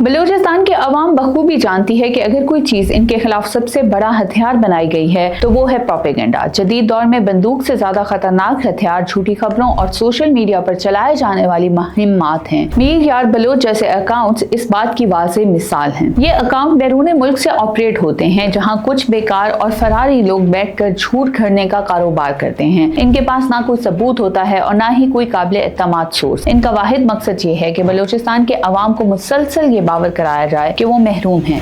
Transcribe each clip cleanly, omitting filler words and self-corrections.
बलूचिस्तान के अवाम बखूबी जानती है कि अगर कोई चीज इनके खिलाफ सबसे बड़ा हथियार बनाई गई है तो वो है प्रोपेगेंडा। जदीद दौर में बंदूक से ज्यादा खतरनाक हथियार झूठी खबरों और सोशल मीडिया पर चलाए जाने वाली मुहिम्मात हैं। मीर यार बलोच जैसे अकाउंट्स इस बात की वाज़ेह मिसाल हैं। ये अकाउंट बैरून मुल्क से ऑपरेट होते हैं, जहां कुछ बेकार और फरारी लोग बैठकर झूठ घड़ने का कारोबार करते हैं। इनके पास ना कोई सबूत होता है और ना ही कोई काबिल एतमाद सोर्स। इनका वाहिद मकसद ये है कि बलूचिस्तान के अवाम को मुसलसल ये बावर कराया जाए कि वो महरूम हैं।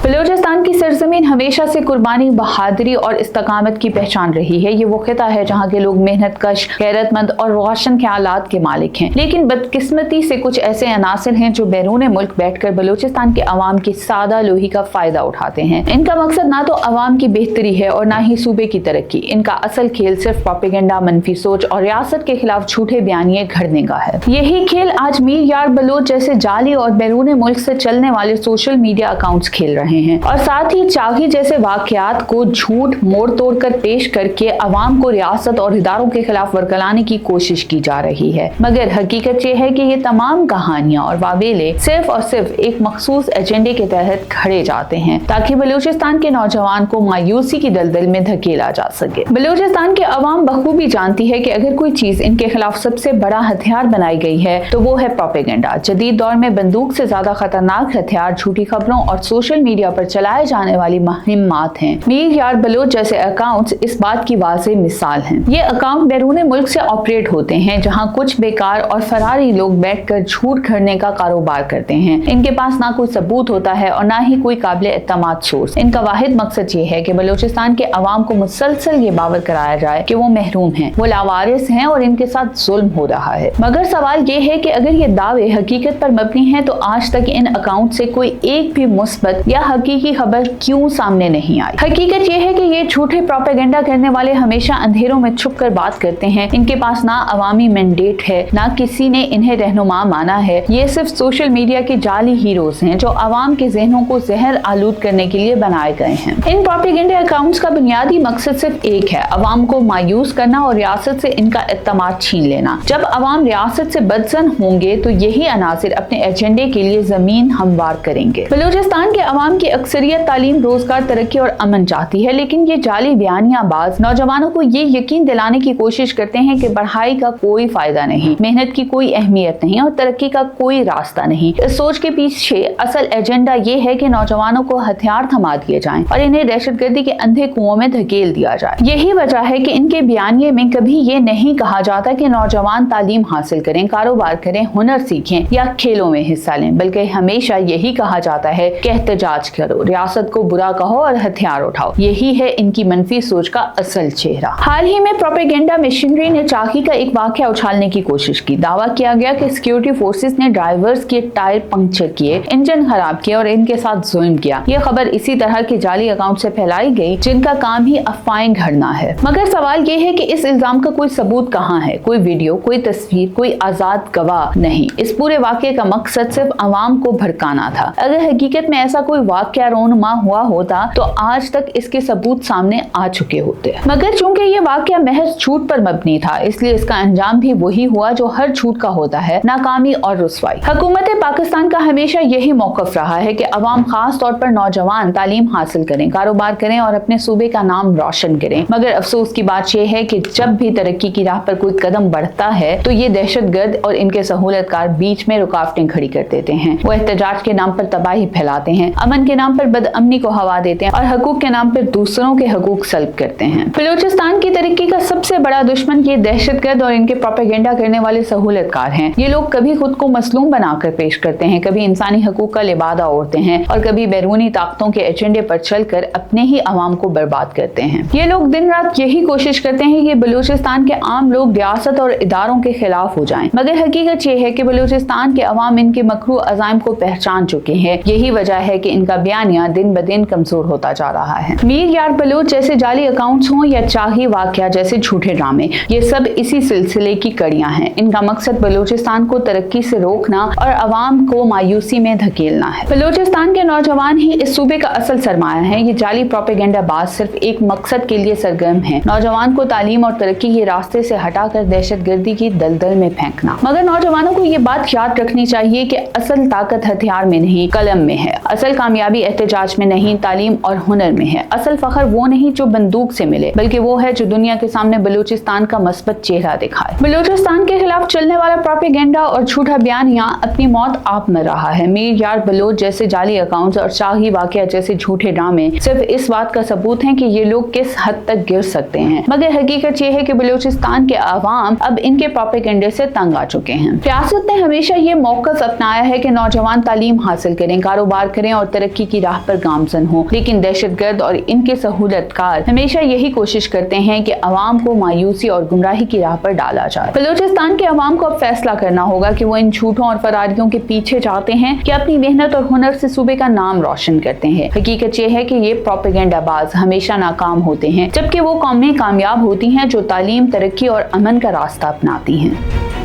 बलूचिस्तान की सरजमीन हमेशा से कुर्बानी, बहादुरी और इस्तकामत की पहचान रही है। ये वो खिता है जहाँ के लोग मेहनत कश, गैरतमंद और रोशन ख्यालात के मालिक हैं। लेकिन बदकिस्मती से कुछ ऐसे अनासिर हैं जो बैरून मुल्क बैठकर बलूचिस्तान के अवाम की सादा लोही का फायदा उठाते हैं। इनका मकसद ना तो अवाम की बेहतरी है और ना ही सूबे की तरक्की। इनका असल खेल सिर्फ प्रोपेगेंडा, मनफी सोच और रियासत के खिलाफ झूठे बयानिए घड़ने का है। यही खेल आज मीर यार बलोच जैसे जाली और बैरून मुल्क से चलने वाले सोशल मीडिया अकाउंट्स खेल रहे हैं और साथ ही चागी जैसे वाकयात को झूठ मोड़ तोड़ कर पेश करके अवाम को रियासत और इदारों के खिलाफ वरगलाने की कोशिश की जा रही है। मगर हकीकत ये है कि ये तमाम कहानियां और वावेले सिर्फ और सिर्फ एक मखसूस एजेंडे के तहत खड़े जाते हैं ताकि बलूचिस्तान के नौजवान को मायूसी की दलदल में धकेला जा सके। बलूचिस्तान के अवाम बखूबी जानती है कि अगर कोई चीज इनके खिलाफ सबसे बड़ा हथियार बनाई गई है तो वो है प्रोपेगेंडा। जदीद दौर में बंदूक से ज्यादा खतरनाक हथियार झूठी खबरों और सोशल मीडिया पर चलाए जाने वाली मुहिम्मात हैं। मीर यार बलोच जैसे अकाउंट्स इस बात की वाज़ेह मिसाल हैं। ये अकाउंट बैरून मुल्क से ऑपरेट होते हैं, जहां कुछ बेकार और फरारी लोग बैठकर झूठ घड़ने का कारोबार करते हैं। इनके पास ना कोई सबूत होता है और ना ही कोई काबिल एतमाद सोर्स। इनका वाहिद मकसद ये है कि बलूचिस्तान के अवाम को मुसलसल ये बावर कराया जाए कि वो महरूम हैं, वो लावारिस हैं और इनके साथ जुल्म हो रहा है। मगर सवाल ये है कि अगर ये दावे हकीकत पर मबनी हैं तो आज तक इन अकाउंट से कोई एक भी मुस्बत या हकीकी खबर क्यों सामने नहीं आई। हकीकत यह है कि ये झूठे प्रोपेगेंडा करने वाले हमेशा अंधेरों में छुप कर बात करते हैं। इनके पास ना अवामी मैंडेट है, ना किसी ने इन्हें रहनुमा माना है। ये सिर्फ सोशल मीडिया के जाली हीरोज हैं जो अवाम के जहनों को जहर आलूद करने के लिए बनाए गए हैं। इन प्रोपेगेंडा अकाउंट्स का बुनियादी मकसद सिर्फ एक है, अवाम को मायूस करना और रियासत से इनका एतमाद छीन लेना। जब अवाम रियासत से बदजन होंगे तो यही अनासिर अपने एजेंडे के लिए जमीन हमवार करेंगे। बलूचिस्तान के अवाम की अक्सरियत तालीम, रोजगार, तरक्की और अमन चाहती है, लेकिन ये जाली बयानियाबाज नौजवानों को ये यकीन दिलाने की कोशिश करते हैं कि पढ़ाई का कोई फायदा नहीं, मेहनत की कोई अहमियत नहीं और तरक्की का कोई रास्ता नहीं। इस सोच के पीछे असल एजेंडा ये है कि नौजवानों को हथियार थमा दिए जाएं और इन्हें दहशतगर्दी के अंधे कुओं में धकेल दिया जाए। यही वजह है कि इनके बयानिए में कभी ये नहीं कहा जाता कि नौजवान तालीम हासिल करें, कारोबार करें, हुनर सीखें या खेलों में हिस्सा लें, बल्कि हमेशा यही कहा जाता है कि एहतजाज करो, रियासत को बुरा कहो और हथियार उठाओ। यही है इनकी मनफी सोच का असल चेहरा। हाल ही में प्रोपेगेंडा मशीनरी ने चाकी का एक वाकया उछालने की कोशिश की। दावा किया गया कि सिक्योरिटी फोर्सेस ने ड्राइवर्स के टायर पंक्चर किए, इंजन खराब किया और इनके साथ जुल्म किया। यह खबर इसी तरह के जाली अकाउंट से फैलाई गई जिनका काम ही अफवाहें घड़ना है। मगर सवाल यह है कि इस इल्जाम का कोई सबूत कहाँ है? कोई वीडियो, कोई तस्वीर, कोई आजाद गवाह नहीं। इस पूरे वाकये का मकसद सिर्फ अवाम को भड़काना था। अगर हकीकत में ऐसा कोई वाकया रोनुमा हुआ होता तो आज तक इसके सबूत सामने आ चुके होते। मगर चूंकि ये वाकया महज झूठ पर मबनी था, इसलिए इसका अंजाम भी वही हुआ जो हर झूठ का होता है, नाकामी और रुसवाई। हुकूमत पाकिस्तान का हमेशा यही मौकफ रहा है कि अवाम, खास तौर पर नौजवान, तालीम हासिल करें, कारोबार करें और अपने सूबे का नाम रोशन करें। मगर अफसोस की बात यह है कि जब भी तरक्की की राह पर कोई कदम बढ़ता है तो ये दहशतगर्द और इनके सहूलतकार बीच में रुकावटें खड़ी कर देते हैं। वो एहतजाज के नाम पर तबाही फैलाते हैं, अमन के नाम पर बदअमनी को हवा देते हैं और हकूक के नाम पर दूसरों के हकूक सल्ब करते हैं। बलूचिस्तान की तरक्की का सबसे बड़ा दुश्मन ये दहशतगर्द और इनके प्रोपेगेंडा करने वाले सहूलतकार हैं। ये लोग कभी खुद को मसलूम बनाकर पेश करते हैं, कभी इंसानी हकूक का लिबादा ओढ़ते हैं और कभी बैरूनी ताकतों के एजेंडे पर चलकर अपने ही अवाम को बर्बाद करते हैं। ये लोग दिन रात यही कोशिश करते हैं कि बलूचिस्तान के आम लोग रियासत और इदारों के खिलाफ हो जाएं। मगर हकीकत ये है कि बलूचिस्तान के अवाम इनके मकरू अज़ाइम को पहचान चुके हैं। यही वजह है कि इनका का बयानिया दिन ब दिन कमजोर होता जा रहा है। मीर यार बलोच जैसे जाली अकाउंट्स हों या चाही वाकया जैसे झूठे ड्रामे, ये सब इसी सिलसिले की कड़ियां हैं। इनका मकसद बलूचिस्तान को तरक्की से रोकना और अवाम को मायूसी में धकेलना है। बलूचिस्तान के नौजवान ही इस सूबे का असल सरमाया है। ये जाली प्रोपेगेंडा बाज सिर्फ एक मकसद के लिए सरगर्म है, नौजवान को तालीम और तरक्की के रास्ते से हटाकर दहशतगर्दी की दलदल में फेंकना। मगर नौजवानों को ये बात याद रखनी चाहिए कि असल ताकत हथियार में नहीं, कलम में है। असल कामयाबी एहतजाज में नहीं, तालीम और हुनर में है। असल फखर वो नहीं जो बंदूक से मिले, बल्कि वो है जो दुनिया के सामने बलूचिस्तान का मस्बत चेहरा दिखाए। बलूचिस्तान के खिलाफ चलने वाला प्रोपेगेंडा और झूठा बयानिया अपनी मौत आप मर रहा है। मीर यार बलोच जैसे जाली अकाउंट्स और शाही वाकया जैसे झूठे ड्रामे सिर्फ इस बात का सबूत हैं कि ये लोग किस हद तक गिर सकते हैं। मगर हकीकत ये है कि बलूचिस्तान के अवाम अब इनके प्रोपेगेंडे से तंग आ चुके हैं। रियासत ने हमेशा ये मौक़िफ़ अपनाया है कि नौजवान तालीम हासिल करें, कारोबार करें और तरक्की की राह पर गामजन हो, लेकिन दहशतगर्द और इनके सहूलतकार हमेशा यही कोशिश करते हैं कि अवाम को मायूसी और गुमराही की राह पर डाला जाए। बलूचिस्तान के अवाम को अब फैसला करना होगा कि वो इन झूठों और फरारियों के पीछे जाते हैं कि अपनी मेहनत और हुनर से सूबे का नाम रोशन करते हैं। हकीकत ये है कि ये प्रोपेगेंडा बाज हमेशा नाकाम होते हैं, जबकि वो कौमें कामयाब होती हैं जो तालीम, तरक्की और अमन का रास्ता अपनाती हैं।